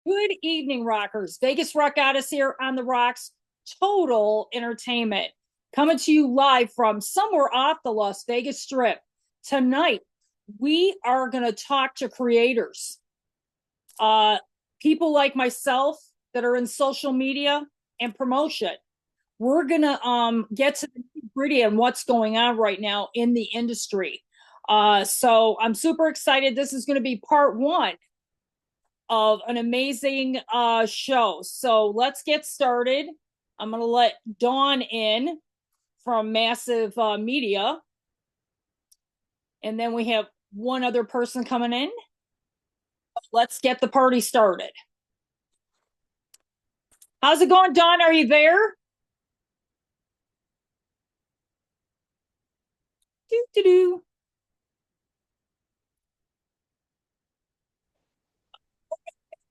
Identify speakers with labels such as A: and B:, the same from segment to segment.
A: Good evening, rockers. Vegas Rock Goddess here on the Rocks. Total entertainment. Coming to you live from somewhere off the Las Vegas Strip. Tonight, we are going to talk to creators, uh, people like myself that are in social media and promotion. We're going to get to the gritty and what's going on right now in the industry. So I'm super excited. This is going to be part one of an amazing show. So let's get started. I'm going to let Dawn in from Massive Media. And then we have one other person coming in. Let's get the party started. How's it going, Dawn? Are you there? Do, do, do.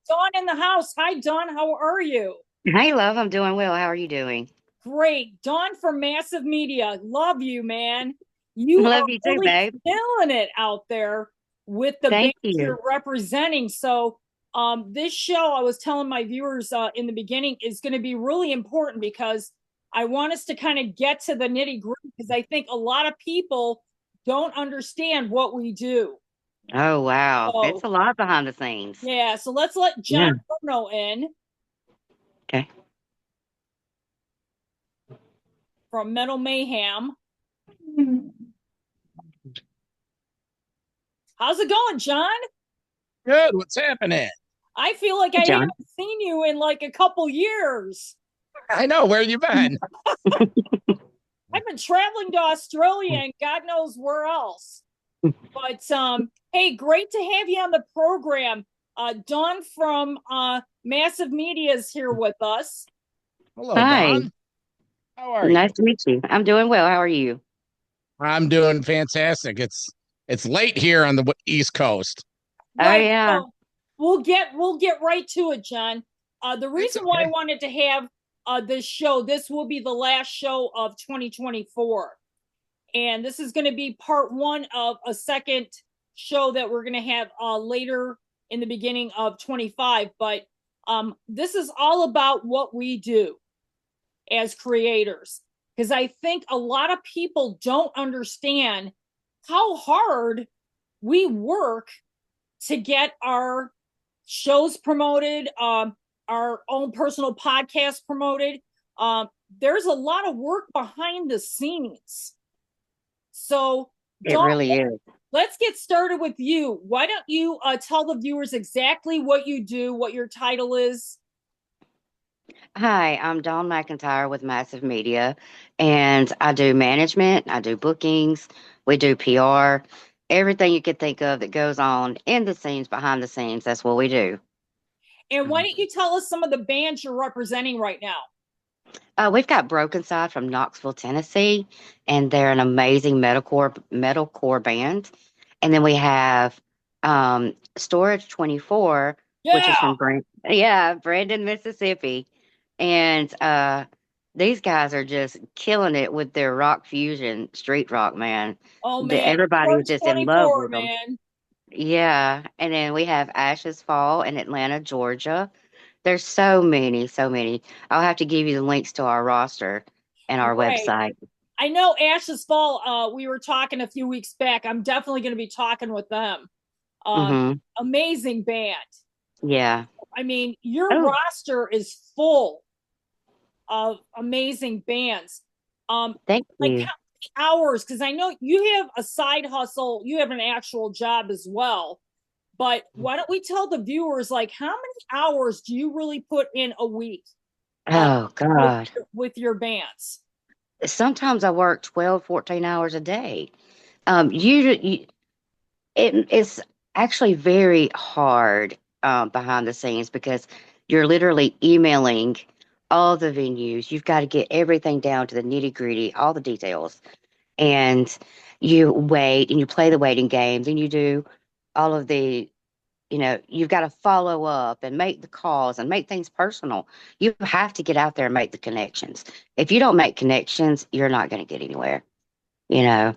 A: Dawn in the house. Hi, Dawn. How are you?
B: Hey, love, I'm doing well. How are you doing?
A: Great. Dawn from Massive Media. Love you, man. You are
B: Love you too,
A: really
B: babe.
A: killing it out there with the
B: Thank
A: bands
B: you.
A: you're representing. So, this show, I was telling my viewers in the beginning, is going to be really important because I want us to kind of get to the nitty gritty because I think a lot of people don't understand what we do.
B: Oh, wow. It's
A: So,
B: a lot behind the scenes.
A: yeah. So let's let
B: Yeah.
A: Jon Vern in
B: Okay.
A: from Metal Mayhem. How's it going, Jon?
C: Good. What's happening?
A: I feel like
B: Hey,
A: I
B: John.
A: haven't seen you in like a couple years.
C: I know. Where you been?
A: I've been traveling to Australia and God knows where else. But hey, great to have you on the program. Dawn from Massive Media is here with us.
C: Hello,
B: Hi.
C: Don. How are
B: Nice
C: you?
B: to meet you. I'm doing well. How are you?
C: I'm doing fantastic. It's late here on the East Coast.
B: Oh,
A: Right.
B: yeah.
A: So we'll get right to it, Jon. The
C: It's
A: reason why I
C: okay.
A: wanted to have this show, this will be the last show of 2024. And this is going to be part one of a second show that we're going to have later in the beginning of 25. But this is all about what we do as creators. Because I think a lot of people don't understand how hard we work to get our shows promoted, our own personal podcast promoted. Um, there's a lot of work behind the scenes. So,
B: It
A: Dawn,
B: really is.
A: let's get started with you. Why don't you tell the viewers exactly what you do, what your title is?
B: Hi, I'm Dawn Mcintyre with Massive Media, and I do management, I do bookings, we do PR, everything you could think of that goes on in the scenes, behind the scenes. That's what we do.
A: And why don't you tell us some of the bands you're representing right now?
B: We've got Broken Side from Knoxville, Tennessee, and they're an amazing metalcore band. And then we have Storage 24, which is
A: Yeah.
B: from Brandon, Mississippi. And these guys are just killing it with their rock fusion, street rock, man.
A: Oh man,
B: Everybody is
A: Storage
B: just in love
A: 24,
B: with them.
A: man.
B: Yeah. And then we have Ashes Fall in Atlanta, Georgia. There's so many, so many. I'll have to give you the links to our roster and our
A: Right.
B: website.
A: I know Ashes Fall. We were talking a few weeks back. I'm definitely going to be talking with them. Um,
B: Hmm.
A: Amazing band.
B: Yeah.
A: I mean, your
B: Oh,
A: roster is full of amazing bands.
B: thank
A: Like
B: you.
A: how many hours? Because I know you have a side hustle, you have an actual job as well. But why don't we tell the viewers like how many hours do you really put in a week uh,
B: Oh,
A: with
B: God.
A: with your bands?
B: Sometimes I work 12, 14 hours a day. You it's actually very hard behind the scenes because you're literally emailing all the venues. You've got to get everything down to the nitty gritty, all the details. And you wait and you play the waiting games and you do all of the, you've got to follow up and make the calls and make things personal. You have to get out there and make the connections. If you don't make connections, you're not going to get anywhere. You know,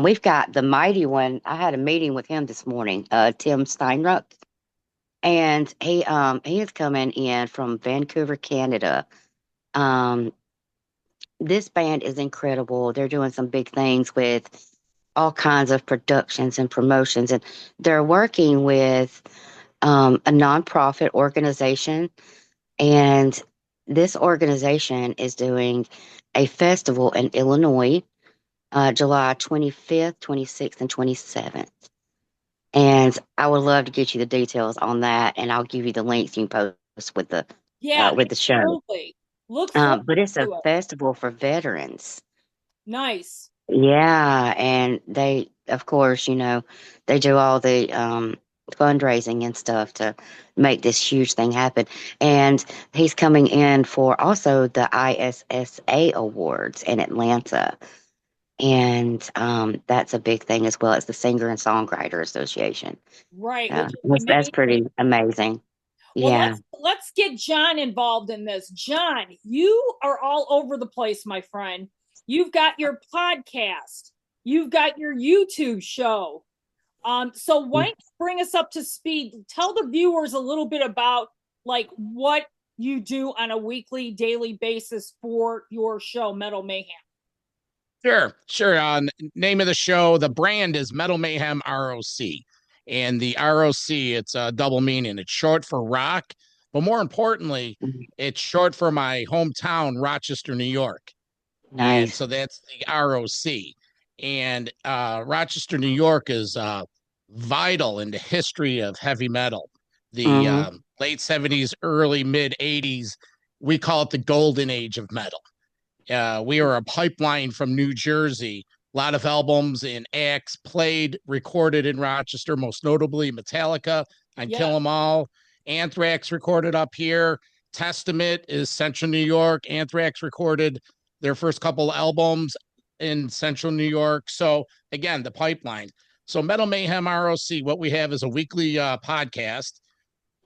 B: we've got the mighty one. I had a meeting with him this morning, Tim Steinruck. And he is coming in from Vancouver, Canada. Um, this band is incredible. They're doing some big things with all kinds of productions and promotions, and they're working with a nonprofit organization. And this organization is doing a festival in Illinois, July 25th, 26th, and 27th. And I would love to get you the details on that, and I'll give you the links you can post
A: Yeah,
B: with the show.
A: absolutely. Look forward
B: But it's a
A: to it.
B: festival for veterans.
A: Nice.
B: Yeah, and they, of course, they do all the fundraising and stuff to make this huge thing happen. And he's coming in for also the ISSA Awards in Atlanta. And that's a big thing as well as the Singer and Songwriter Association.
A: Right.
B: That's pretty amazing.
A: Well,
B: Yeah.
A: let's get Jon involved in this. Jon, you are all over the place, my friend. You've got your podcast. You've got your YouTube show. So why don't you bring us up to speed? Tell the viewers a little bit about like what you do on a weekly, daily basis for your show, Metal Mayhem.
C: Sure. Name of the show, the brand is Metal Mayhem ROC. And the ROC, it's a double meaning. It's short for rock, but more importantly, it's short for my hometown, Rochester, New York.
B: Nice.
C: And so that's the ROC. And Rochester, New York is vital in the history of heavy metal. The late 70s, early mid 80s, we call it the golden age of metal. We are a pipeline from New Jersey. A lot of albums and acts played, recorded in Rochester, most notably Metallica on Kill 'Em All. Anthrax recorded up here. Testament is Central New York. Anthrax recorded their first couple albums in Central New York. So again, the pipeline. So Metal Mayhem ROC, what we have is a weekly podcast.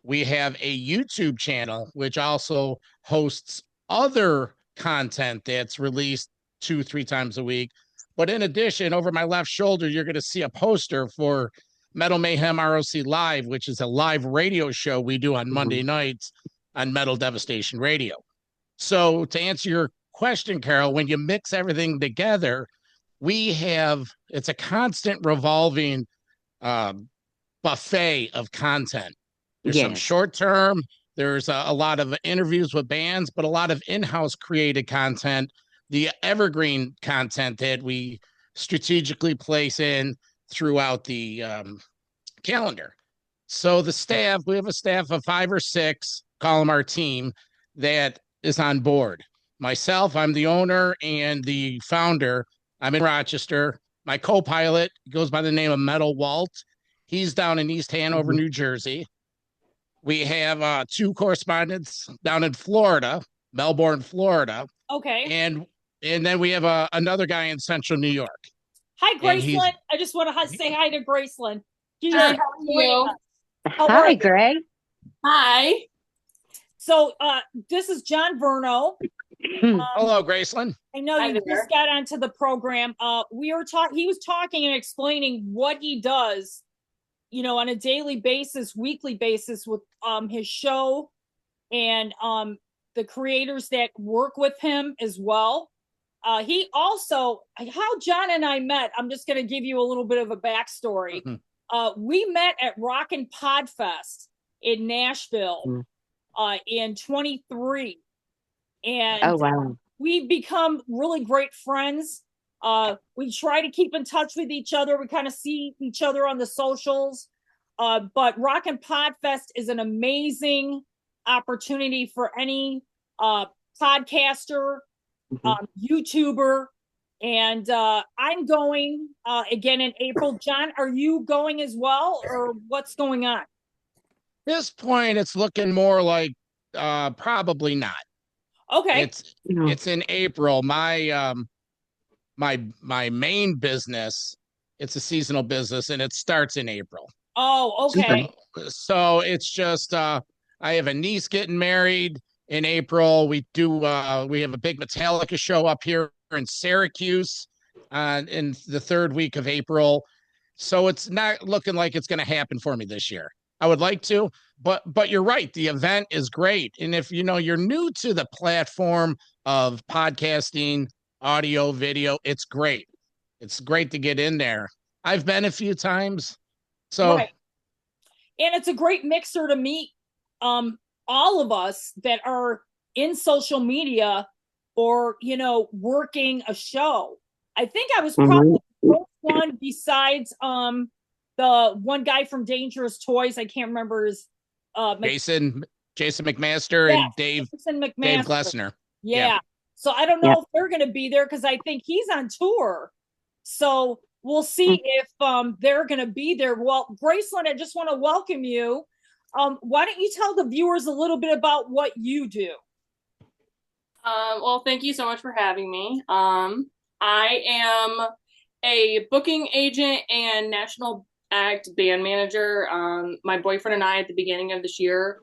C: We have a YouTube channel, which also hosts other content that's released 2-3 times a week. But in addition, over my left shoulder, you're going to see a poster for Metal Mayhem ROC Live, which is a live radio show we do on Monday nights on Metal Devastation Radio. So to answer your question, Carol, when you mix everything together, it's a constant revolving buffet of content. There's some short term, there's a lot of interviews with bands, but a lot of in-house created content, the evergreen content that we strategically place in throughout the calendar. So we have a staff of 5 or 6, call them our team, that is on board. Myself, I'm the owner and the founder. I'm in Rochester. My co-pilot goes by the name of Metal Walt. He's down in East Hanover, New Jersey. We have 2 correspondents down in Florida, Melbourne, Florida.
A: Okay.
C: And then we have another guy in Central New York.
A: Hi, Gracyn. I just want to say hi to Gracyn.
D: Sure. How are you?
B: Hi, Greg.
D: Hi.
A: So this is Jon Vern.
C: Hello, Gracyn.
A: I know you just got onto the program. He was talking and explaining what he does, on a daily basis, weekly basis with his show and the creators that work with him as well. He also, how Jon and I met, I'm just going to give you a little bit of a backstory. We met at Rockin' Podfest in Nashville in 23. And we've become really great friends. We try to keep in touch with each other. We kind of see each other on the socials. But Rockin' Podfest is an amazing opportunity for any podcaster, YouTuber. And I'm going again in April. Jon, are you going as well, or what's going on? At
C: this point, it's looking more like probably not.
A: Okay.
C: It's in April. My main business, it's a seasonal business, and it starts in April.
A: Oh, okay.
C: So it's just I have a niece getting married in April. We have a big Metallica show up here in Syracuse in the 3rd week of April. So it's not looking like it's going to happen for me this year. I would like to, but you're right. The event is great. And if you're new to the platform of podcasting, audio, video, it's great. It's great to get in there. I've been a few times. So
A: right. And it's a great mixer to meet all of us that are in social media or, working a show. I think I was probably the first one besides the one guy from Dangerous Toys. I can't remember his
C: Jason McMaster and Dave Glessner.
A: Yeah. So I don't know if they're going to be there because I think he's on tour. So we'll see if they're going to be there. Well, Gracyn, I just want to welcome you. Why don't you tell the viewers a little bit about what you do?
D: Well, thank you so much for having me. I am a booking agent and national act band manager. My boyfriend and I, at the beginning of this year,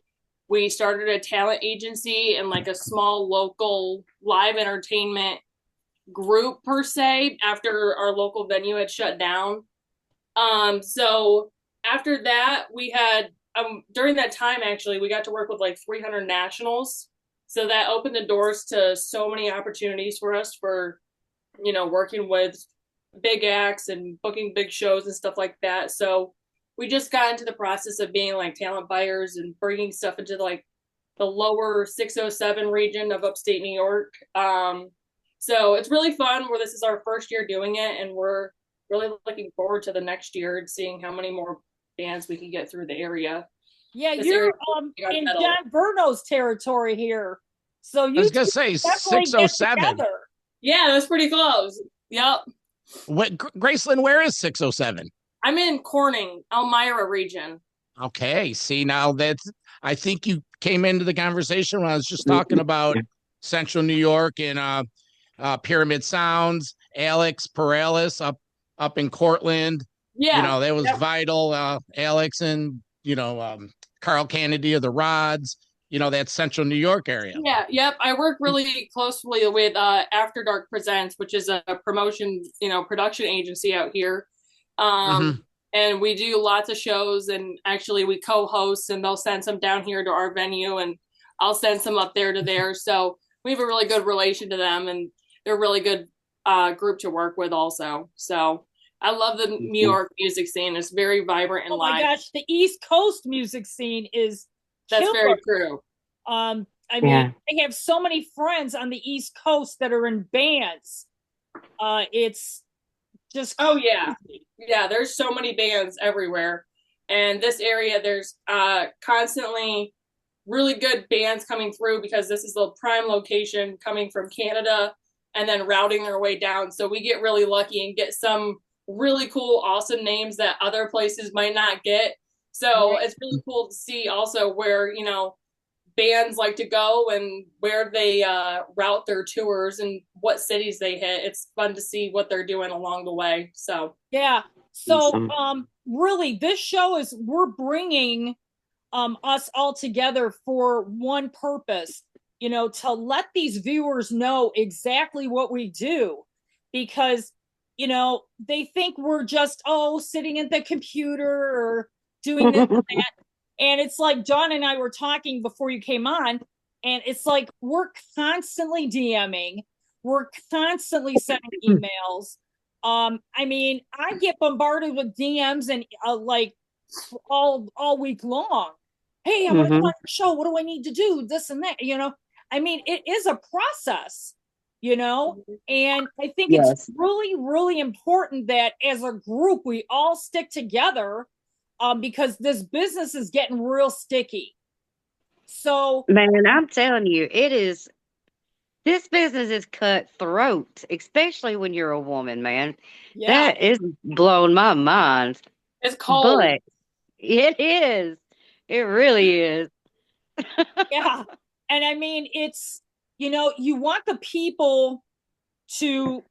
D: we started a talent agency and like a small local live entertainment group per se after our local venue had shut down. So after that, we had during that time, actually, we got to work with like 300 nationals. So that opened the doors to so many opportunities for us for, working with big acts and booking big shows and stuff like that. So we just got into the process of being like talent buyers and bringing stuff into like the lower 607 region of upstate New York. So it's really fun where this is our first year doing it. And we're really looking forward to the next year and seeing how many more bands we can get through the area.
A: Yeah, you're in Jon Vern's territory here. So you
C: I was gonna say 607.
D: Yeah, that's pretty close. Yep.
C: What, Gracyn, where is 607?
D: I'm in Corning, Elmira region.
C: Okay. See, now I think you came into the conversation when I was just talking about Central New York and Pyramid Sounds, Alex Perales up in Cortland.
D: Yeah.
C: That was vital. Alex and, Carl Kennedy of the Rods, that Central New York area.
D: Yeah. Yep. I work really closely with After Dark Presents, which is a promotion, production agency out here. And we do lots of shows, and actually we co-host, and they'll send some down here to our venue and I'll send some up there to theirs. So we have a really good relation to them, and they're a really good group to work with also. So I love the New York music scene. It's very vibrant and live.
A: Oh my gosh, the East Coast music scene is
D: That's very true.
A: I mean, I have so many friends on the East Coast that are in bands. It's just
D: yeah. There's so many bands everywhere, and this area there's constantly really good bands coming through because this is the prime location coming from Canada and then routing their way down. So we get really lucky and get some really cool, awesome names that other places might not get. So it's really cool to see also where, bands like to go and where they route their tours and what cities they hit. It's fun to see what they're doing along the way. So,
A: yeah. So, really, this show is, we're bringing us all together for one purpose, to let these viewers know exactly what we do, because they think we're just, sitting at the computer or doing this and that. And it's like Jon and I were talking before you came on, and it's like we're constantly DMing. We're constantly sending emails. I mean, I get bombarded with DMs and like all week long. Hey, I want to come on your show. What do I need to do? This and that, I mean, it is a process. And I think it's really, really important that as a group, we all stick together, because this business is getting real sticky. So,
B: man, I'm telling you, this business is cutthroat, especially when you're a woman, man.
A: Yeah.
B: That is blown my mind.
D: It's cold.
B: But it is. It really is.
A: Yeah. And I mean, it's, you want the people to,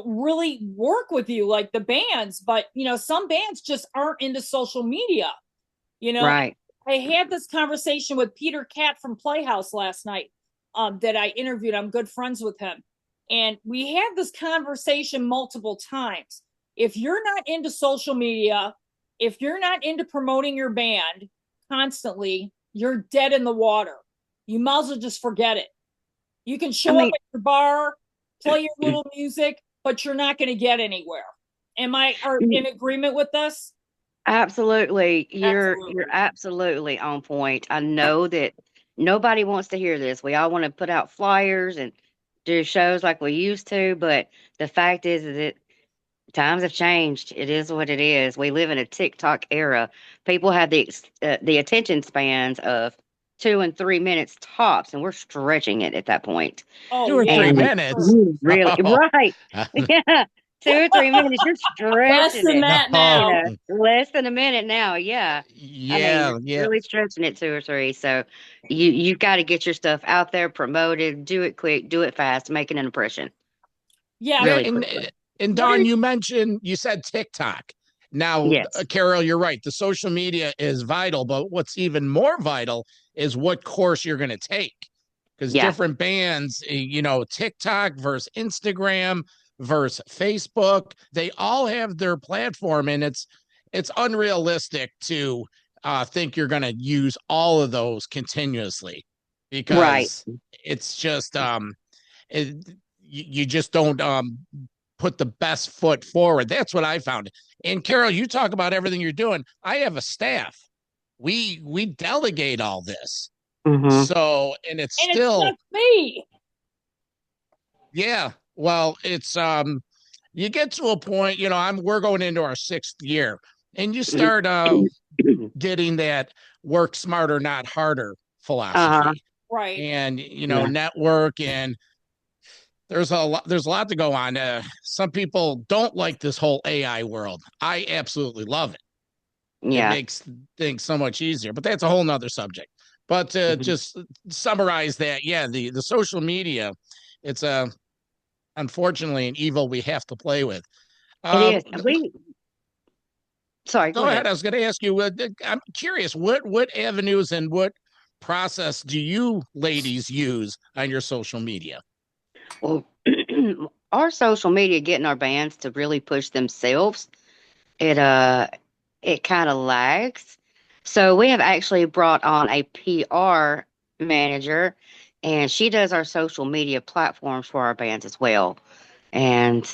A: really work with you, like the bands, but, some bands just aren't into social media,
B: Right.
A: I had this conversation with Peter Cat from Playhouse last night, that I interviewed. I'm good friends with him. And we had this conversation multiple times. If you're not into social media, if you're not into promoting your band, constantly, you're dead in the water. You might as well just forget it. You can show
B: I
A: up at your bar, play your little music, but you're not going to get anywhere. Am I in agreement with this?
B: Absolutely. You're
D: Absolutely.
B: absolutely on point. I know that nobody wants to hear this. We all want to put out flyers and do shows like we used to, but the fact is that times have changed. It is what it is. We live in a TikTok era. People have the attention spans of 2 and 3 minutes tops, and we're stretching it at that point.
A: Oh,
C: 2 or 3
A: yeah.
B: And
C: minutes.
B: you really
C: Oh,
B: right, yeah, 2 or 3 minutes. You're
D: Less
B: stretching
D: than
B: it.
D: that
C: no.
D: now.
B: Less than a minute now. Yeah, I mean,
C: Yeah,
B: you're
C: yeah.
B: really stretching it 2 or 3. So you've got to get your stuff out there, promoted, do it quick, do it fast, making an impression
A: Yeah.
C: Yeah,
B: really
C: and
B: quickly.
C: and
A: What are
C: Dawn, you said TikTok. Now,
B: Yes.
C: Carol, you're right. The social media is vital, but what's even more vital is what course you're going to take. Because
B: Yeah.
C: different bands, TikTok versus Instagram versus Facebook, they all have their platform, and it's unrealistic to think you're going to use all of those continuously
B: Right.
C: because it's just it, you just don't put the best foot forward. That's what I found. And Carol, you talk about everything you're doing. I have a staff. We delegate all this.
B: Mm-hmm.
C: So, and it's
A: and it's
C: still,
A: just me.
C: yeah. Well, it's you get to a point, we're going into our 6th year, and you start getting that work smarter, not harder
B: Uh-huh.
C: philosophy.
A: Right.
C: And
B: Yeah.
C: network, and there's a lot to go on. Some people don't like this whole AI world. I absolutely love it. It
B: Yeah.
C: makes things so much easier, but that's a whole nother subject. But to
B: Mhm.
C: just summarize that, yeah, the social media, it's unfortunately an evil we have to play with.
B: It
C: Uh,
B: is. Sorry, go
C: Go ahead.
B: ahead.
C: I was going to ask you. I'm curious. What avenues and what process do you ladies use on your social media?
B: Well, our social media getting our bands to really push themselves, it kind of lags. So we have actually brought on a PR manager, and she does our social media platforms for our bands as well. And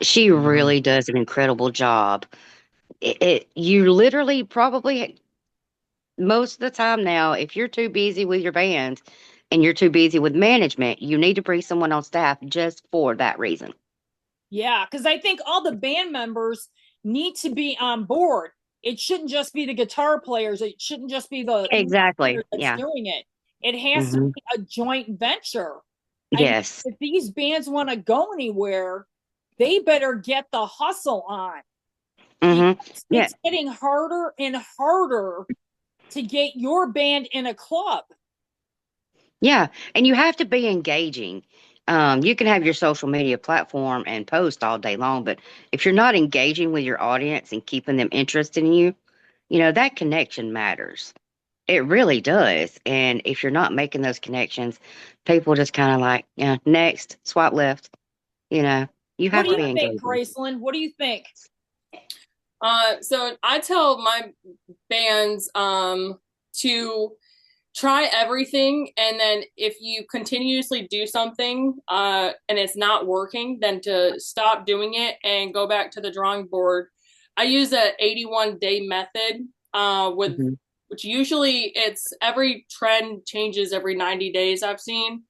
B: she
C: Mhm.
B: really does an incredible job. You literally probably most of the time now, if you're too busy with your band and you're too busy with management, you need to bring someone on staff just for that reason.
A: Yeah, because I think all the band members need to be on board. It shouldn't just be the guitar players. It shouldn't just be the
B: Exactly.
A: player that's
B: Yeah.
A: doing it. It has to
B: Hmm.
A: be a joint venture. I mean,
B: Yes.
A: if these bands want to go anywhere, they better get the hustle on
B: Hmm.
A: because
B: Yeah.
A: it's getting harder and harder to get your band in a club.
B: Yeah. And you have to be engaging. You can have your social media platform and post all day long, but if you're not engaging with your audience and keeping them interested in you, that connection matters. It really does. And if you're not making those connections, people just kind of like, yeah, next, swipe left. You know, you
A: What
B: have
A: do
B: to
A: you
B: be
A: think,
B: engaging.
A: Graceland? What do you think?
D: So I tell my bands to try everything, and then if you continuously do something and it's not working, then to stop doing it and go back to the drawing board. I use a 81-day method with
B: Hmm.
D: which usually it's every trend changes every 90 days I've seen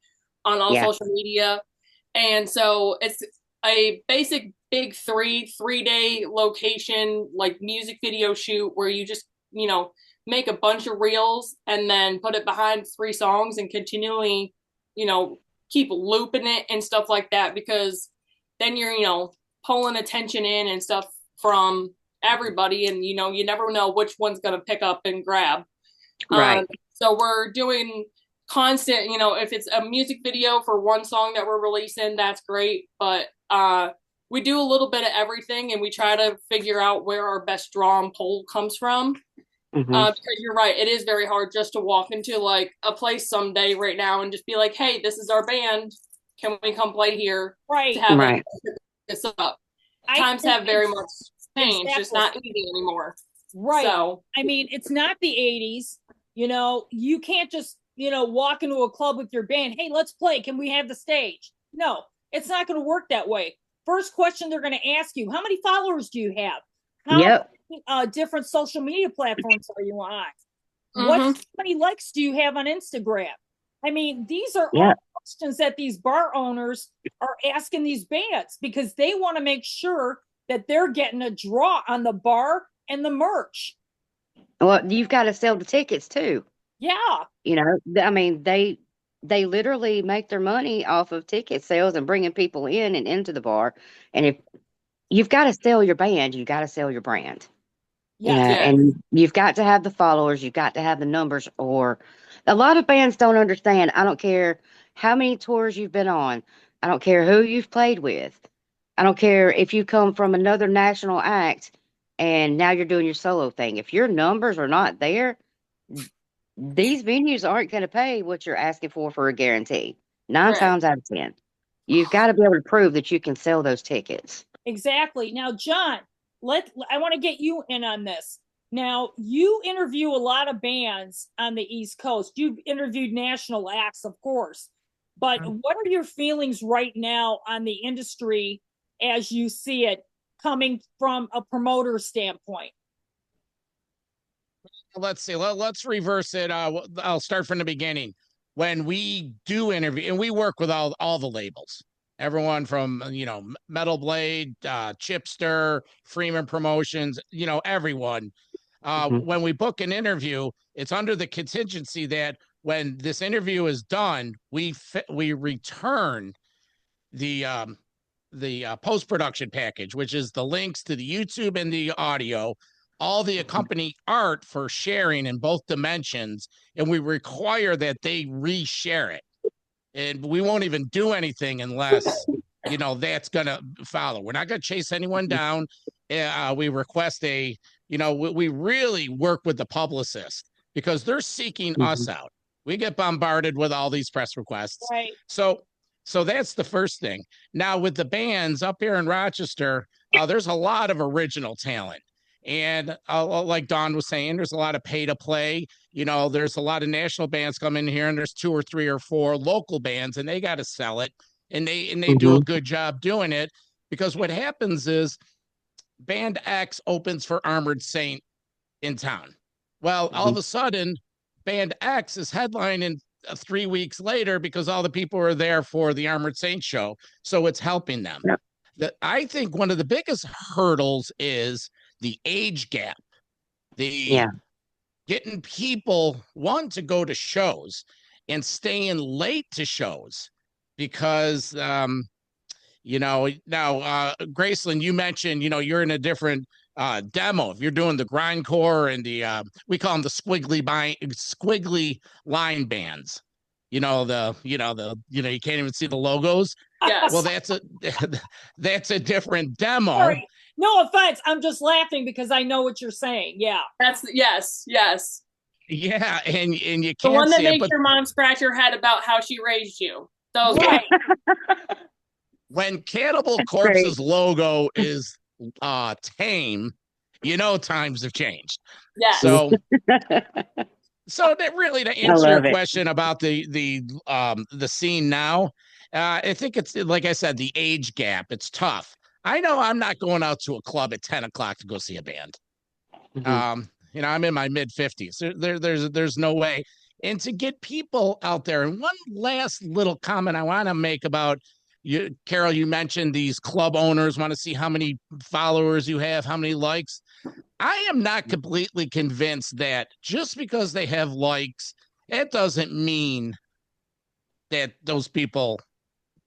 D: on all
B: Yeah.
D: social media. And so it's a basic big 3 day location like music video shoot where you just, make a bunch of reels and then put it behind 3 songs and continually, keep looping it and stuff like that, because then you're, pulling attention in and stuff from everybody, and you never know which one's going to pick up and grab.
B: Right.
D: So we're doing constant, if it's a music video for one song that we're releasing, that's great, but we do a little bit of everything, and we try to figure out where our best draw and pull comes from.
B: Hmm.
D: Because you're right, it is very hard just to walk into like a place someday right now and just be like, hey, this is our band, can we come play here to
A: Right.
D: have
B: Right.
D: this up.
A: I
D: Times
A: think
D: have very
A: it's-
D: much changed. It's
A: exactly.
D: not easy anymore.
A: Right.
D: So
A: I mean, it's not the 80s. You can't just, walk into a club with your band. Hey, let's play. Can we have the stage? No, it's not going to work that way. First question they're going to ask you, how many followers do you have? How many different social media platforms are you on? How many likes do you have on Instagram? I mean, these are all questions that these bar owners are asking these bands because they want to make sure that they're getting a draw on the bar and the merch.
B: Well, you've got to sell the tickets too.
A: Yeah.
B: I mean, they literally make their money off of ticket sales and bringing people in and into the bar. And if you've got to sell your band, you got to sell your brand. And you've got to have the followers, you've got to have the numbers, or a lot of bands don't understand. I don't care how many tours you've been on. I don't care who you've played with. I don't care if you come from another national act and now you're doing your solo thing. If your numbers are not there, these venues aren't going to pay what you're asking for a guarantee. 9 times out of 10. You've got to be able to prove that you can sell those tickets.
A: Exactly. Now, Jon, I want to get you in on this. Now, you interview a lot of bands on the East Coast. You've interviewed national acts, of course. But what are your feelings right now on the industry as you see it coming from a promoter standpoint?
C: Let's see. Let's reverse it. I'll start from the beginning. When we do interview, and we work with all the labels, everyone from, Metal Blade, Chipster, Freeman Promotions, everyone. When we book an interview, it's under the contingency that when this interview is done, we return the post-production package, which is the links to the YouTube and the audio, all the accompanying art for sharing in both dimensions, and we require that they reshare it. And we won't even do anything unless, that's going to follow. We're not going to chase anyone down. We request we really work with the publicist because they're seeking us out. We get bombarded with all these press requests.
A: Right.
C: So that's the first thing. Now with the bands up here in Rochester, there's a lot of original talent. And like Dawn was saying, there's a lot of pay to play. There's a lot of national bands come in here, and there's 2 or 3 or 4 local bands, and they got to sell it, and they do a good job doing it. Because what happens is Band X opens for Armored Saint in town. Well, all of a sudden, Band X is headlining 3 weeks later because all the people are there for the Armored Saint show, so it's helping them. I think one of the biggest hurdles is the age gap, getting people to go to shows and staying late to shows because now Gracyn, you mentioned you're in a different demo. If you're doing the grindcore and the we call them the squiggly line bands, you can't even see the logos.
D: Yes.
C: Well, that's a different demo.
A: Sorry. No offense. I'm just laughing because I know what you're saying. Yeah.
D: That's yes.
C: Yeah, and you can't
D: the one that
C: see
D: makes
C: it,
D: your mom scratch her head about how she raised you. Those
A: Right.
C: When Cannibal Corpse's logo is tame, times have changed.
D: Yeah.
C: So that really, to answer your question about the scene now, I think it's, like I said, the age gap. It's tough. I know I'm not going out to a club at 10 o'clock to go see a band. I'm in my mid 50s. There's no way. And to get people out there, and one last little comment I want to make about you, Carol, you mentioned these club owners want to see how many followers you have, how many likes. I am not completely convinced that just because they have likes, it doesn't mean that those people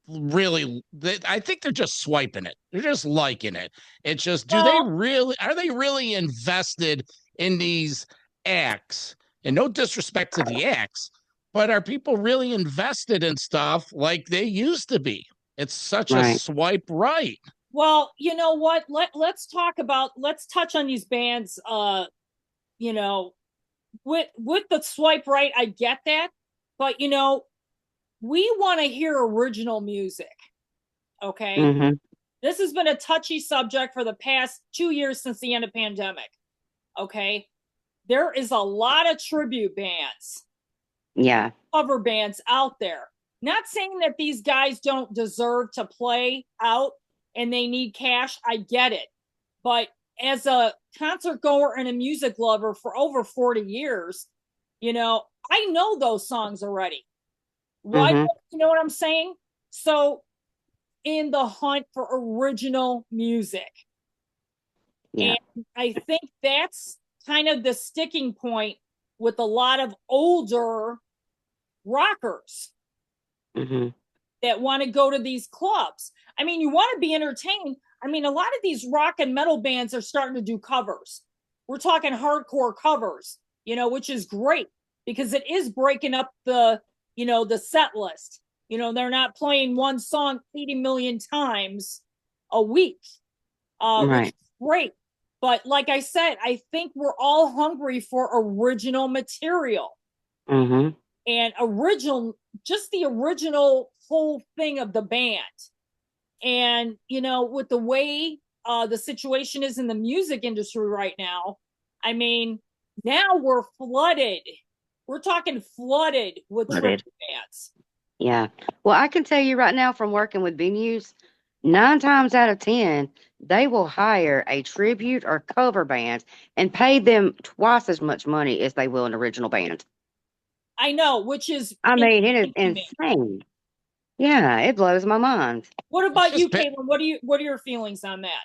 C: really, I think they're just swiping it. They're just liking it. It's just, are they really invested in these acts? And no disrespect to the acts, but are people really invested in stuff like they used to be? It's such a swipe right.
A: Well, you know what? Let's touch on these bands. With the swipe right, I get that, but we want to hear original music. Okay. This has been a touchy subject for the past 2 years since the end of pandemic. Okay. there is a lot of tribute bands,
B: Yeah.
A: cover bands out there. Not saying that these guys don't deserve to play out and they need cash. I get it. But as a concert goer and a music lover for over 40 years, you know, I know those songs already. Why?
B: Mhm.
A: You know what I'm saying? So, in the hunt for original music.
B: Yeah.
A: And I think that's kind of the sticking point with a lot of older rockers
B: Mhm.
A: that want to go to these clubs. I mean, you want to be entertained. I mean, a lot of these rock and metal bands are starting to do covers. We're talking hardcore covers, you know, which is great because it is breaking up the, you know, the set list. You know, they're not playing one song 80 million times a week, which
B: Right.
A: is great. But like I said, I think we're all hungry for original material
B: Mhm.
A: and original, just the original whole thing of the band. And, you know, with the way the situation is in the music industry right now, I mean, now we're flooded. We're talking flooded with
B: Flooded.
A: tribute bands.
B: Yeah. Well, I can tell you right now from working with venues, 9 times out of 10, they will hire a tribute or cover band and pay them twice as much money as they will an original band.
A: I know, which is
B: I mean, it is
A: insane to me.
B: insane. Yeah, it blows my mind.
A: What
C: It's
A: about you,
C: just
A: Caitlin? What are your feelings on that?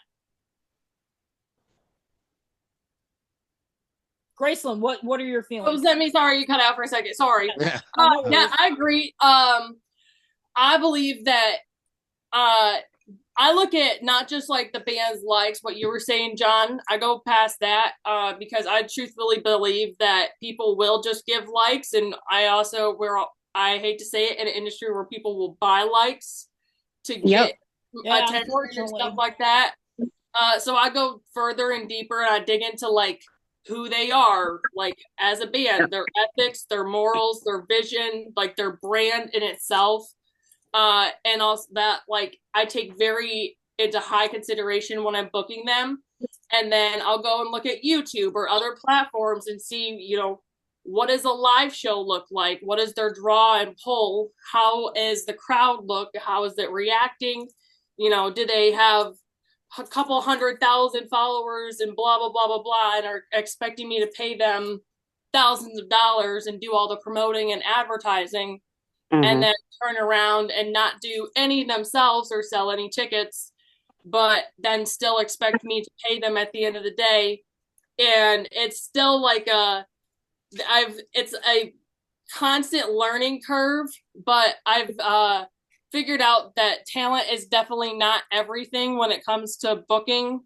A: Graceland, what are your
D: What
A: feelings?
D: was that? Me, sorry, you cut out for a second. Sorry.
C: Yeah.
D: Yeah, I agree. I believe that I look at not just like the band's likes, what you were saying, John. I go past that because I truthfully believe that people will just give likes, and I hate to say it, in an industry where people will buy likes to get
A: Yeah,
D: attention and
A: unfortunately.
D: stuff like that. So I go further and deeper, and I dig into like who they are, like as a band, their ethics, their morals, their vision, like their brand in itself. And also that like I take very into high consideration when I'm booking them. And then I'll go and look at YouTube or other platforms and see, you know, what does a live show look like? What is their draw and pull? How is the crowd look? How is it reacting? You know, do they have a couple 100,000 followers and blah, blah, blah, blah, blah, and are expecting me to pay them thousands of dollars and do all the promoting and advertising?
B: Mm-hmm.
D: And then turn around and not do any themselves or sell any tickets, but then still expect me to pay them at the end of the day. And it's still like it's a constant learning curve, but I've figured out that talent is definitely not everything when it comes to booking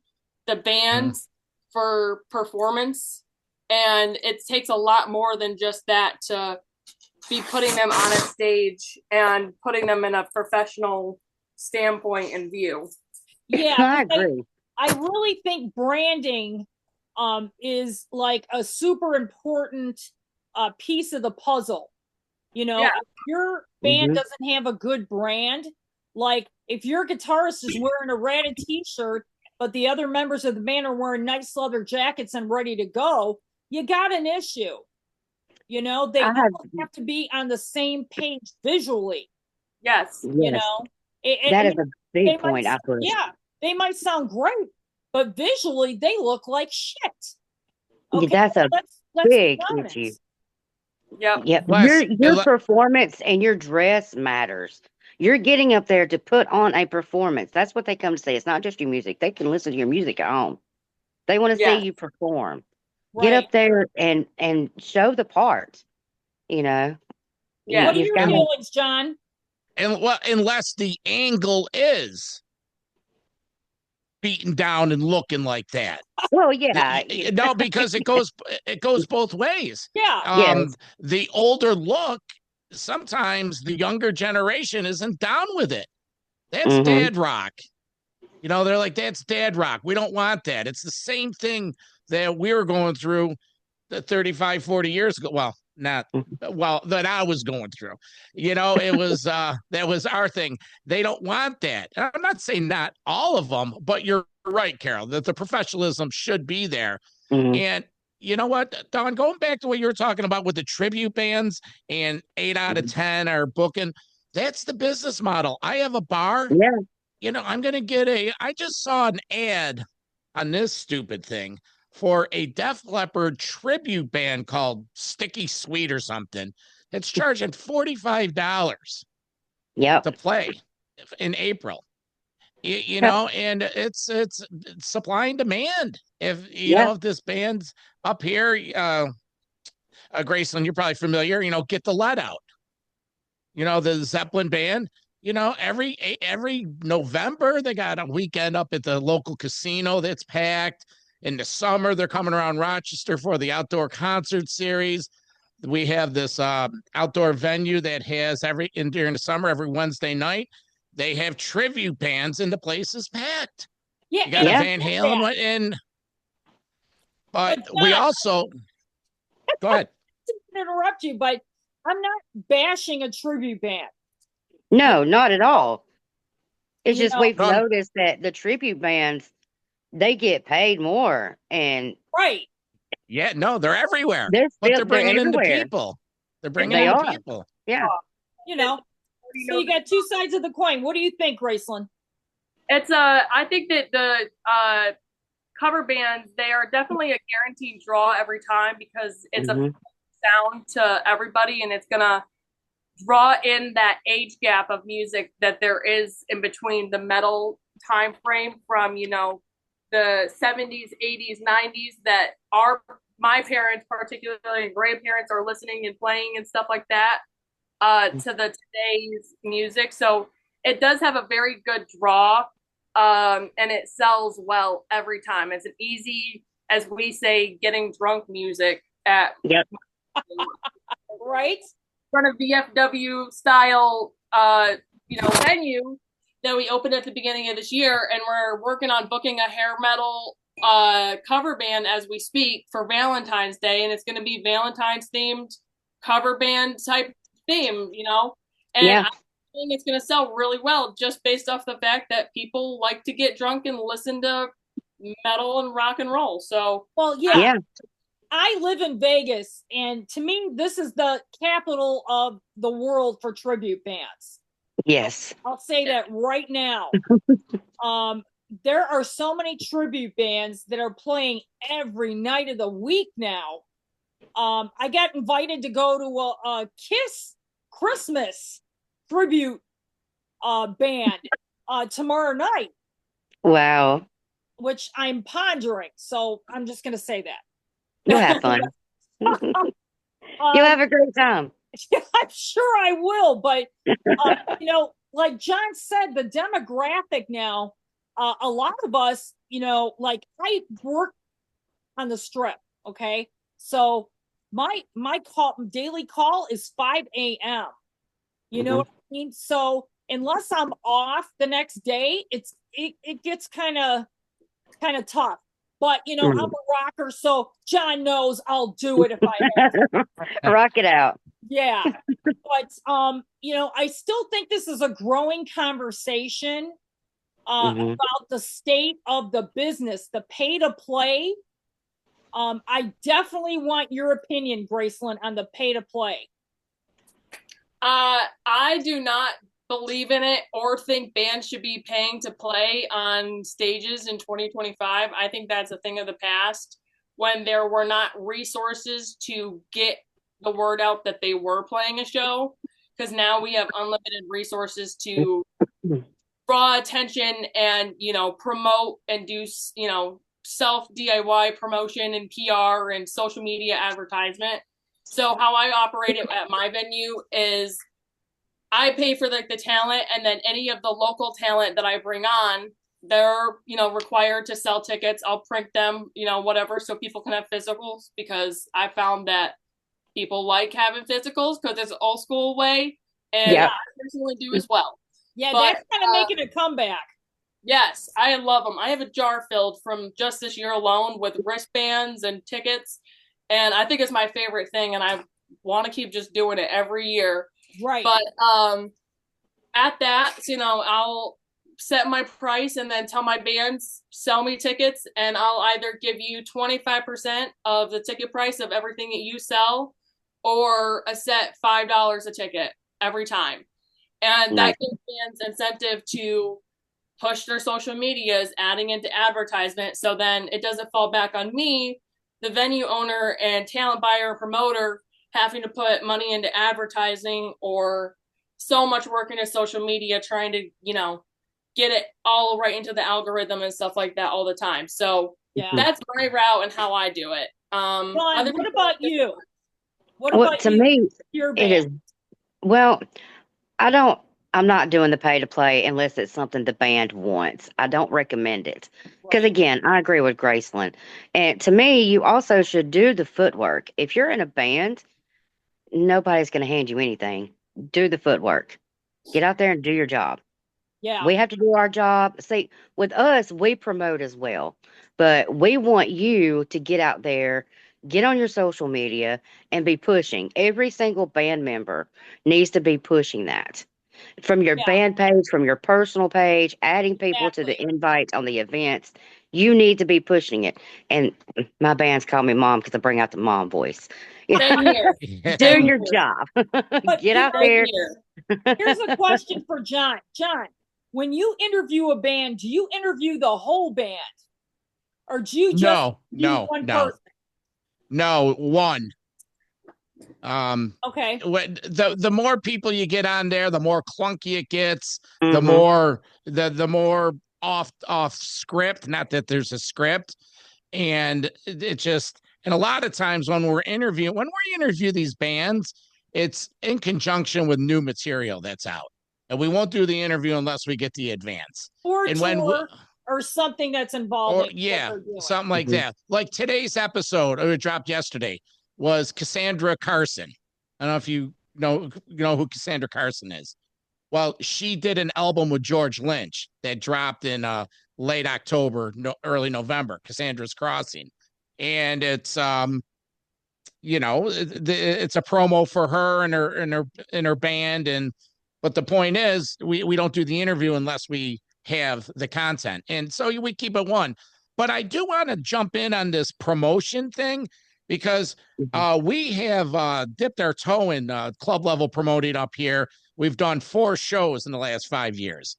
D: the bands for performance. And it takes a lot more than just that to be putting them on a stage and putting them in a professional standpoint and view.
A: Yeah,
B: I agree.
A: I really think branding is like a super important piece of the puzzle. You know,
D: Yeah.
A: if your band
B: Mhm.
A: doesn't have a good brand, like if your guitarist is wearing a ratted t-shirt, but the other members of the band are wearing nice leather jackets and ready to go, you got an issue. You know, they have to be on the same page visually.
D: Yes.
A: You
B: Yes,
A: know,
B: that is a big point.
A: might,
B: I push.
A: yeah, they might sound great, but visually they look like shit.
B: Yeah,
A: Okay,
B: that's a
A: let's
B: big
A: be honest.
B: issue.
D: Yep.
B: Yep,
C: Plus,
B: your performance and your dress matters. You're getting up there to put on a performance. That's what they come to see. It's not just your music. They can listen to your music at home. They want to see
D: Yeah.
B: you perform. Get
A: Right.
B: up there and show the part. You know.
D: Yeah.
A: What are
B: You've
A: your
B: got to.
A: feelings, John?
C: and well, unless the angle is beaten down and looking like that.
B: Well, yeah.
C: No, because it goes both ways.
A: Yeah.
B: Yes.
C: The older look, sometimes the younger generation isn't down with it. That's
B: Mhm.
C: dad rock. You know, they're like, that's dad rock. We don't want that. It's the same thing that we were going through the 35, 40 years ago. Well, not well, that I was going through. You know, it was that was our thing. They don't want that. And I'm not saying not all of them, but you're right, Carol, that the professionalism should be there.
B: Mhm.
C: And you know what, Don, going back to what you were talking about with the tribute bands and 8 out of 10 are booking, that's the business model. I have a bar.
B: Yeah.
C: I'm going to get I just saw an ad on this stupid thing for a Def Leppard tribute band called Sticky Sweet or something. It's charging $45
B: Yep.
C: to play in April. And it's supply and demand. If if this band's up here, Gracyn, you're probably familiar. Get the Let Out. The Zeppelin band. Every November they got a weekend up at the local casino that's packed. In the summer, they're coming around Rochester for the outdoor concert series. We have this outdoor venue that has during the summer, every Wednesday night, they have tribute bands and the place is packed.
A: Yeah,
C: you got a Van Halen in, but we also go ahead.
A: To interrupt you, but I'm not bashing a tribute band.
B: No, not at all. It's just we've noticed that the tribute bands, they get paid more, and
A: right.
C: Yeah, no, they're everywhere.
B: They're
C: bringing in the
B: everywhere.
C: people. They're bringing in the people.
B: Yeah.
A: So you got two sides of the coin. What do you think, Gracyn?
D: I think that the cover bands, they are definitely a guaranteed draw every time because it's a sound to everybody, and it's gonna draw in that age gap of music that there is in between the metal time frame from the 70s, 80s, 90s that my parents, particularly and grandparents, are listening and playing and stuff like that to the today's music. So it does have a very good draw, and it sells well every time. It's an easy, as we say, getting drunk music at
A: right
D: front of VFW style venue that we opened at the beginning of this year, and we're working on booking a hair metal cover band as we speak for Valentine's Day, and it's going to be Valentine's themed cover band type theme, and I think it's going to sell really well just based off the fact that people like to get drunk and listen to metal and rock and roll. So
A: I live in Vegas, and to me, this is the capital of the world for tribute bands.
B: Yes.
A: I'll say that right now. There are so many tribute bands that are playing every night of the week now. I got invited to go to a Kiss Christmas tribute band tomorrow night.
B: Wow.
A: Which I'm pondering. So I'm just going to say that.
B: You'll have fun. You'll have a great time.
A: I'm sure I will, but like John said, the demographic now, a lot of us, like I work on the Strip, okay? So my daily call is 5 a.m. You know what I mean? So unless I'm off the next day, it gets kind of tough. But I'm a rocker, so John knows I'll do it if I have to.
B: Rock it out.
A: Yeah. But I still think this is a growing conversation about the state of the business, the pay to play. I definitely want your opinion, Gracyn, on the pay to play.
D: I do not believe in it or think bands should be paying to play on stages in 2025. I think that's a thing of the past when there were not resources to get the word out that they were playing a show, because now we have unlimited resources to draw attention and promote and do self DIY promotion and PR and social media advertisement. So how I operate it at my venue is I pay for the talent, and then any of the local talent that I bring on, they're, required to sell tickets. I'll print them, whatever, so people can have physicals, because I found that people like having physicals because it's an old school way, and I personally do as well.
A: Yeah, but that's kind of making a comeback.
D: Yes, I love them. I have a jar filled from just this year alone with wristbands and tickets, and I think it's my favorite thing, and I want to keep just doing it every year.
A: Right.
D: But at that, I'll set my price and then tell my bands, sell me tickets, and I'll either give you 25% of the ticket price of everything that you sell, or a set $5 a ticket every time. And that gives bands incentive to push their social medias, adding into advertisement. So then it doesn't fall back on me, the venue owner and talent buyer and promoter, having to put money into advertising or so much work into social media, trying to, get it all right into the algorithm and stuff like that all the time. So that's my route and how I do it.
A: John, what about you?
B: To me, it is, well, I'm not doing the pay to play unless it's something the band wants. I don't recommend it. Because again, I agree with Gracyn. And to me, you also should do the footwork. If you're in a band, nobody's going to hand you anything. Do the footwork. Get out there and do your job.
A: Yeah.
B: We have to do our job. See, with us, we promote as well. But we want you to get out there, get on your social media, and be pushing. Every single band member needs to be pushing that. From your band page, from your personal page, adding people to the invite on the events. You need to be pushing it. And my bands call me mom because I bring out the mom voice. Do your job. Get out there.
A: Here's a question for John. John, when you interview a band, do you interview the whole band? Or do you just one person?
C: No, one.
A: Okay.
C: The more people you get on there, the more clunky it gets, the more off script, not that there's a script. And it just, and a lot of times when we interview these bands, it's in conjunction with new material that's out. And we won't do the interview unless we get the advance.
A: Or or something that's involved.
C: Something like that. Like today's episode, it dropped yesterday, was Cassandra Carson. I don't know if you know who Cassandra Carson is. Well, she did an album with George Lynch that dropped in late October, early November, Cassandra's Crossing. And it's it's a promo for her and her band. But the point is, we don't do the interview unless we have the content. And so we keep it one. But I do want to jump in on this promotion thing, because we have dipped our toe in club level promoting up here. We've done 4 shows in the last 5 years.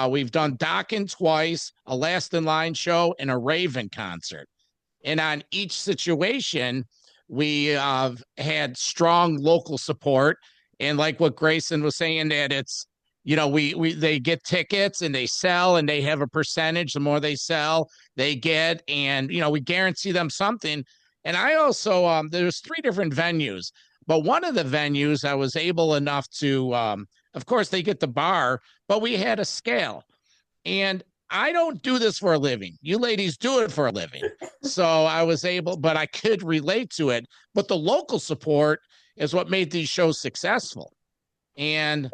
C: We've done Dokken twice, a Last in Line show, and a Raven concert. And on each situation, we had strong local support. And like what Gracyn was saying, that it's, they get tickets and they sell and they have a percentage. The more they sell, they get, and, we guarantee them something. And I also, there's 3 different venues, but one of the venues I was able enough to, of course they get the bar, but we had a scale. And I don't do this for a living. You ladies do it for a living. So I was able, but I could relate to it. But the local support is what made these shows successful. And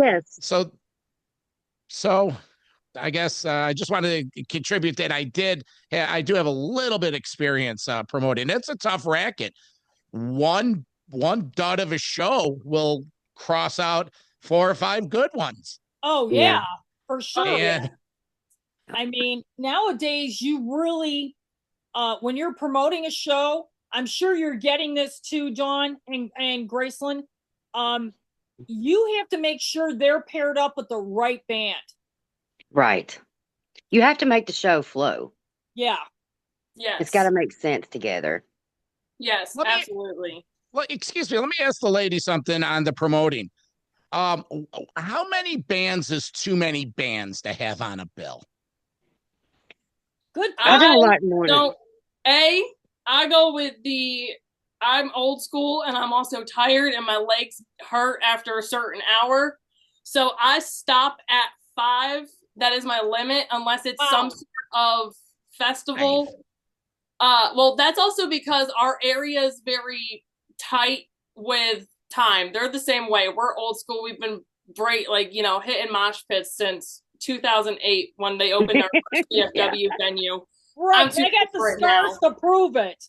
C: so I guess I just wanted to contribute that I do have a little bit of experience promoting. It's a tough racket. One dud of a show will cross out 4 or 5 good ones.
A: Oh yeah, for sure. And, I mean, nowadays you really, when you're promoting a show, I'm sure you're getting this too, Jon and Gracyn. You have to make sure they're paired up with the right band.
B: Right. You have to make the show flow.
A: Yeah.
D: Yes.
B: It's got to make sense together.
D: Yes, absolutely.
C: Well, excuse me. Let me ask the lady something on the promoting. How many bands is too many bands to have on a bill?
A: Good.
B: I don't like more.
D: I go with I'm old school and I'm also tired and my legs hurt after a certain hour. So I stop at 5. That is my limit, unless it's some sort of festival. Well, that's also because our area is very tight with time. They're the same way. We're old school. We've been hitting mosh pits since 2008 when they opened our first VFW venue.
A: Right, they got the stars to prove it.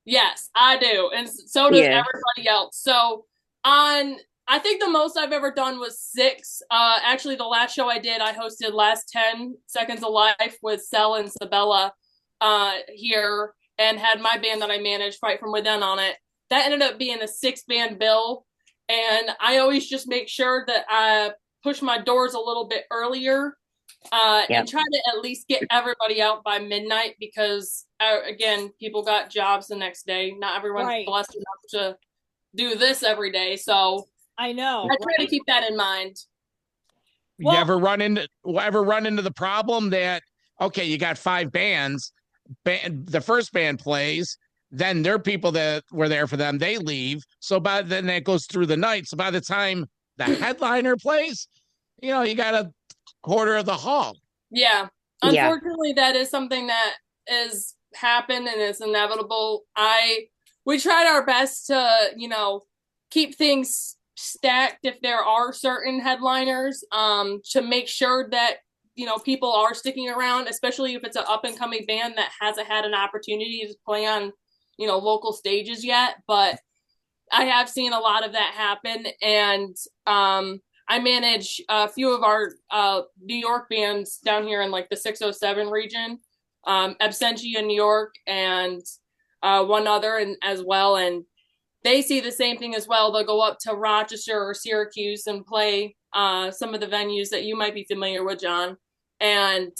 D: Yes, I do. And so does everybody else. So on I think the most I've ever done was 6. Actually, the last show I did, I hosted Last 10 Seconds of Life with Cell and Sabella here, and had my band that I managed, Fight From Within, on it. That ended up being a 6-band bill, and I always just make sure that I push my doors a little bit earlier and try to at least get everybody out by midnight, because, again, people got jobs the next day. Not everyone's blessed enough to do this every day, so
A: I know.
D: I try to keep that in mind.
C: You ever run into the problem that, okay, you got 5 bands, the first band plays, then there are people that were there for them, they leave, so then that goes through the night. So by the time the headliner plays, you got a quarter of the hall.
D: Yeah, unfortunately, that is something that is happened and is inevitable. We tried our best to keep things stacked if there are certain headliners, to make sure that people are sticking around, especially if it's an up and coming band that hasn't had an opportunity to play on local stages yet. But I have seen a lot of that happen, and I manage a few of our New York bands down here in like the 607 region, Absentia in New York, and one other as well, and they see the same thing as well. They'll go up to Rochester or Syracuse and play some of the venues that you might be familiar with, John. And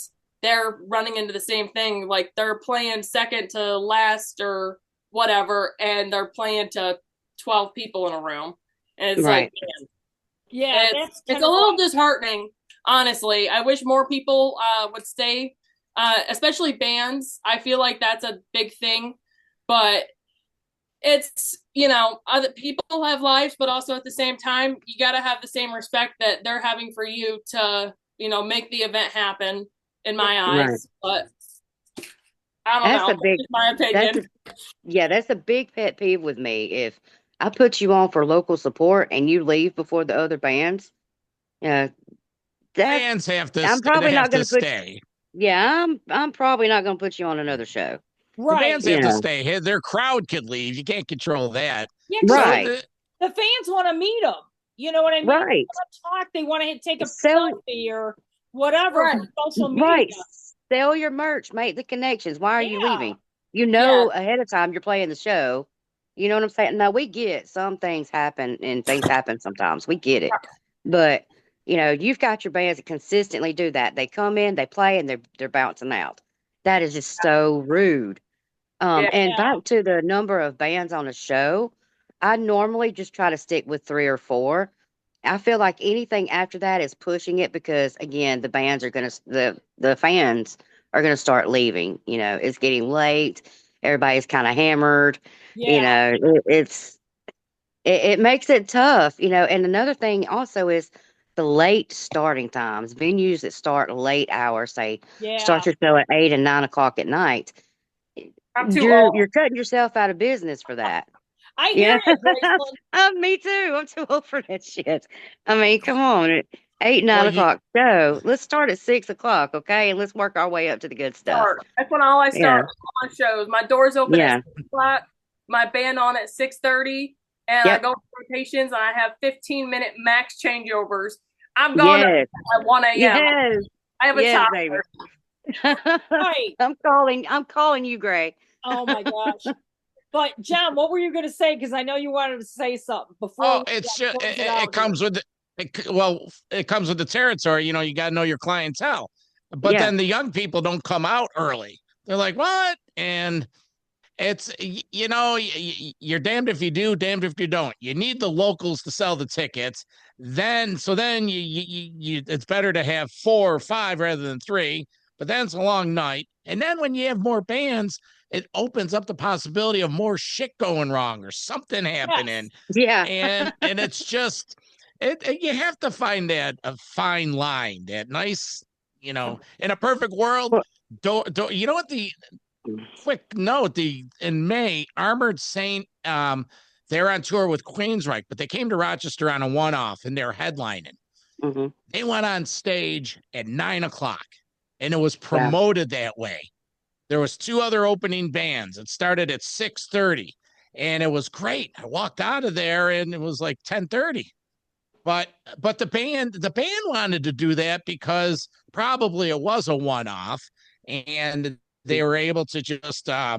D: they're running into the same thing. Like, they're playing second to last or whatever, and they're playing to 12 people in a room. And it's like, man, it's a little disheartening, honestly. I wish more people would stay, especially bands. I feel like that's a big thing. But it's, other people have lives, but also at the same time, you got to have the same respect that they're having for you to, make the event happen, in my eyes. But I don't know. That's my opinion.
B: That's a big pet peeve with me. If I put you on for local support and you leave before the other bands,
C: fans have to.
B: I'm probably not going to
C: stay.
B: I'm probably not going to put you on another show.
C: Right. The fans have to stay. Their crowd could leave. You can't control that.
A: Yeah, right. The fans want to meet them. You know what I mean?
B: Right.
A: They want to talk. They want to take a selfie or whatever on social media.
B: Right. Sell your merch. Make the connections. Why are you leaving? Ahead of time you're playing the show. You know what I'm saying? No, we get some things happen, and things happen sometimes. We get it. But, you've got your bands that consistently do that. They come in, they play, and they're bouncing out. That is just so rude. And back to the number of bands on a show, I normally just try to stick with 3 or 4. I feel like anything after that is pushing it, because again, the fans are gonna start leaving. It's getting late. Everybody's kind of hammered. Yeah. It makes it tough. And another thing also is the late starting times. Venues that start late hours, say start your show at 8 and 9 o'clock at night. You're cutting yourself out of business for that.
A: I hear it.
B: Me too. I'm too old for that shit. I mean, come on. 8, 9 o'clock show. Let's start at 6 o'clock, okay? And let's work our way up to the good stuff.
D: That's when I start on shows. My doors open at 6 o'clock. My band on at 6:30, and I go to rotations, and I have 15-minute max changeovers. I'm gone at 1 a.m.
B: Yes.
D: I have a toddler.
A: Right.
B: I'm calling you, Gray.
A: Oh my gosh. But John, what were you going to say? Because I know you wanted to say something before.
C: It comes with it comes with the territory. You got to know your clientele. But then the young people don't come out early. They're like, what? And it's, you're damned if you do, damned if you don't. You need the locals to sell the tickets. Then you it's better to have 4 or 5 rather than 3. But then it's a long night. And then when you have more bands, it opens up the possibility of more shit going wrong or something happening.
B: Yeah.
C: And it's just, you have to find a fine line, that nice, in a perfect world. Don't what the quick note, in May, Armored Saint, they're on tour with Queensryche, but they came to Rochester on a one-off, and they're headlining.
B: Mm-hmm.
C: They went on stage at 9 o'clock, and it was promoted that way. There was 2 other opening bands. It started at 6:30, and it was great. I walked out of there, and it was like 10:30. But the band wanted to do that because probably it was a one-off, and they were able to just they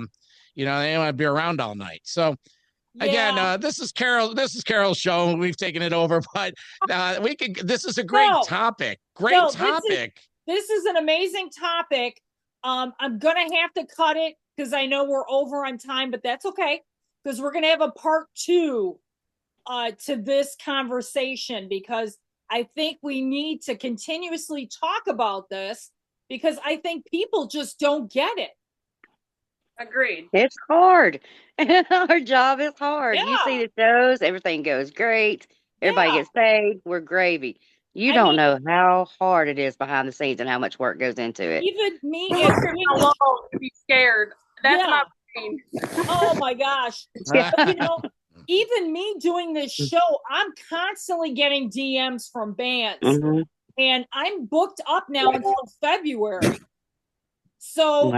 C: didn't want to be around all night. So again, this is Carol's show. We've taken it over, but this is a great topic.
A: This is an amazing topic. I'm gonna have to cut it because I know we're over on time, but that's okay, because we're gonna have a part 2 to this conversation, because I think we need to continuously talk about this, because I think people just don't get it.
D: Agreed.
B: It's hard. Our job is hard.
A: Yeah.
B: You see the shows, everything goes great. Everybody gets paid. We're gravy. You don't know how hard it is behind the scenes and how much work goes into it.
A: Even me,
D: alone to be scared. That's not pain.
A: Oh my gosh. But, even me doing this show, I'm constantly getting DMs from bands, and I'm booked up now until February. So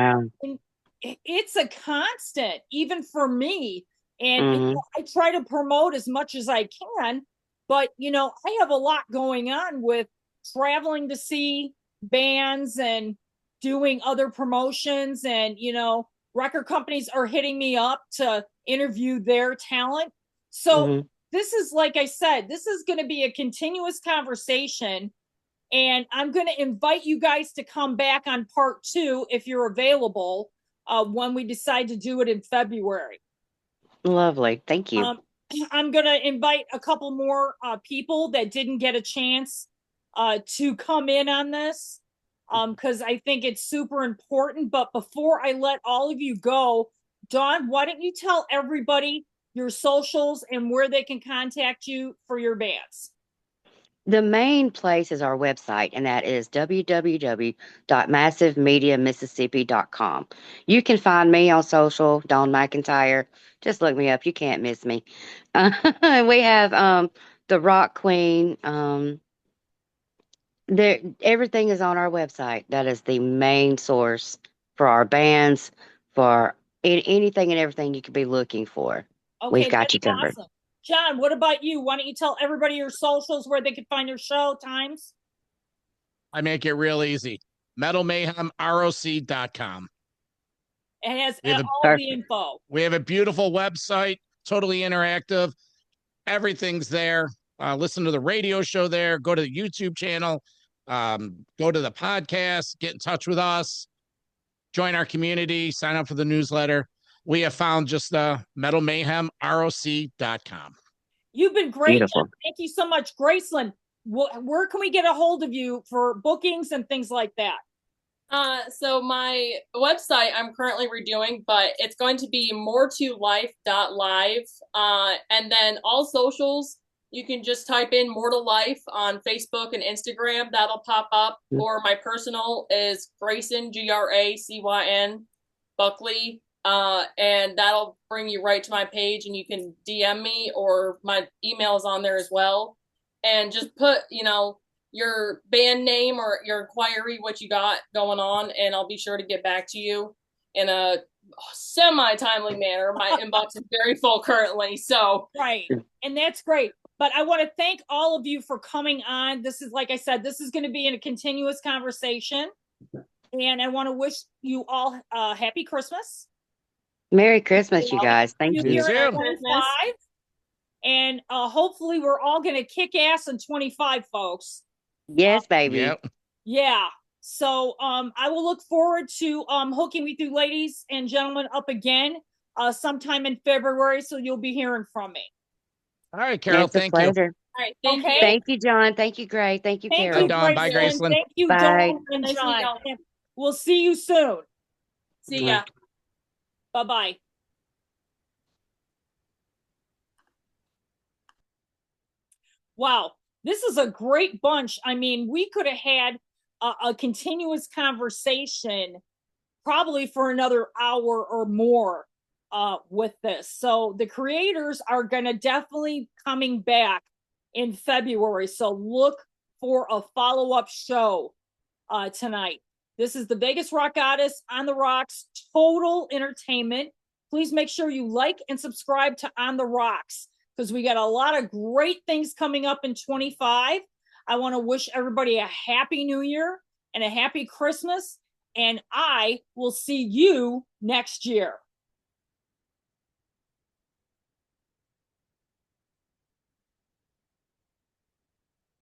A: it's a constant, even for me. And I try to promote as much as I can, but I have a lot going on with traveling to see bands and doing other promotions, and record companies are hitting me up to interview their talent. So this is, like I said, this is going to be a continuous conversation, and I'm going to invite you guys to come back on part 2 if you're available when we decide to do it in February.
B: Lovely. Thank you.
A: I'm going to invite a couple more people that didn't get a chance to come in on this, because I think it's super important. But before I let all of you go, Dawn, why don't you tell everybody your socials and where they can contact you for your bands?
B: The main place is our website, and that is www.massivemediamississippi.com. You can find me on social, Dawn Mcintyre. Just look me up. You can't miss me. We have the Rock Queen. Everything is on our website. That is the main source for our bands, for anything and everything you could be looking for.
A: Okay,
B: we've got you covered.
A: Awesome. John, what about you? Why don't you tell everybody your socials, where they can find your show times?
C: I make it real easy. MetalMayhemROC.com.
A: It has all the info.
C: We have a beautiful website, totally interactive. Everything's there. Listen to the radio show there. Go to the YouTube channel. Go to the podcast. Get in touch with us. Join our community. Sign up for the newsletter. We have found just MetalMayhemROC.com.
A: You've been great.
B: Beautiful.
A: Thank you so much, Gracyn. Where can we get a hold of you for bookings and things like that?
D: So my website I'm currently redoing, but it's going to be moretolife.live. And then all socials, you can just type in More to Life on Facebook and Instagram. That'll pop up. Or my personal is Gracyn, Gracyn Buckley. And that'll bring you right to my page, and you can DM me, or my email is on there as well. And just put, your band name or your inquiry, what you got going on, and I'll be sure to get back to you in a semi-timely manner. My inbox is very full currently, so.
A: Right, and that's great. But I want to thank all of you for coming on. This is, like I said, this is going to be in a continuous conversation. And I want to wish you all happy Christmas.
B: Merry Christmas, you guys. Thank you.
A: And hopefully we're all going to kick ass in 25, folks.
B: Yes, baby.
C: Yep.
A: Yeah. So I will look forward to hooking with you ladies and gentlemen up again sometime in February. So you'll be hearing from me.
C: All right, Carol. Thank you.
D: All right. Thank you.
B: Thank you, John. Thank you, Gray. Thank you, Carol.
A: You,
C: Dawn. Bye, Gracyn.
A: Thank you,
B: Bye.
A: Dawn and John. We'll see you soon.
D: See ya.
A: Bye-bye. Wow, this is a great bunch. I mean, we could have had a continuous conversation probably for another hour or more with this. So the creators are going to definitely coming back in February. So look for a follow-up show tonight. This is the Vegas Rock Goddess on the Rocks, total entertainment. Please make sure you like and subscribe to On the Rocks. because we got a lot of great things coming up in 25. I want to wish everybody a happy new year and a happy Christmas. And I will see you next year.